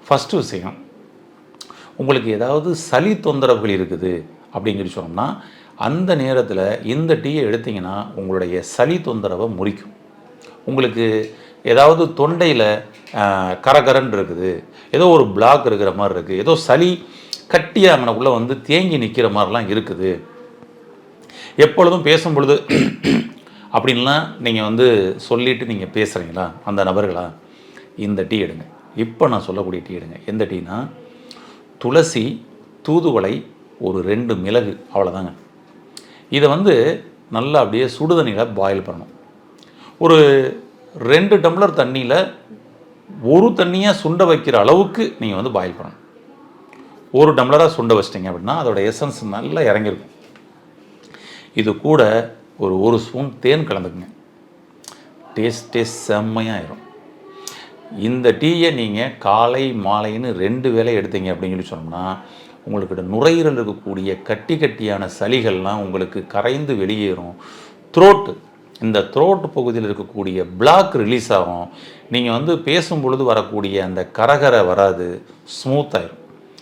First விஷயம், உங்களுக்கு ஏதாவது சளி தொந்தரவுகள் இருக்குது அப்படின்னு சொல்லி சொன்னோம்னா, அந்த நேரத்தில் இந்த டீயை எடுத்திங்கன்னா உங்களுடைய சளி தொந்தரவை முறிக்கும். உங்களுக்கு ஏதாவது தொண்டையில் கரகரன்னு இருக்குது, ஏதோ ஒரு பிளாக் இருக்கிற மாதிரி இருக்குது, ஏதோ சளி கட்டியாக அங்கனக்குள்ளே வந்து தேங்கி நிற்கிற மாதிரிலாம் இருக்குது, எப்பொழுதும் பேசும் பொழுது அப்படின்லாம் நீங்கள் வந்து சொல்லிவிட்டு நீங்கள் பேசுகிறீங்களா அந்த நபர்களா, இந்த டீ எடுங்க. இப்போ நான் சொல்லக்கூடிய டீ எடுங்க. எந்த டீனா, துளசி, தூதுவளை, ஒரு 2 மிளகு, அவ்வளோதாங்க. இதை வந்து நல்லா அப்படியே சுடுதண்ணியில் பாயில் பண்ணணும். ஒரு 2 டம்ளர் தண்ணியில் ஒரு தண்ணியாக சுண்ட வைக்கிற அளவுக்கு நீங்கள் வந்து பாயில் பண்ணணும். ஒரு டம்ளராக சுண்ட வச்சிட்டிங்க அப்படின்னா அதோட எசன்ஸ் நல்லா இறங்கியிருக்கும். இது கூட ஒரு ஸ்பூன் தேன் கலந்துக்குங்க. டேஸ்ட்டே செம்மையாயிரும். இந்த டீயை நீங்கள் காலை மாலைன்னு 2 வேளை எடுத்தீங்க அப்படின்னு சொல்லி சொன்னோம்னா, உங்களுக்கு நுரையீரல் இருக்கக்கூடிய கட்டியான சளிகள்லாம் உங்களுக்கு கரைந்து வெளியேறும். இந்த த்ரோட் பகுதியில் இருக்கக்கூடிய பிளாக் ரிலீஸ் ஆகும். நீங்கள் வந்து பேசும் பொழுது வரக்கூடிய அந்த கரகரை வராது, ஸ்மூத் ஆயிரும்.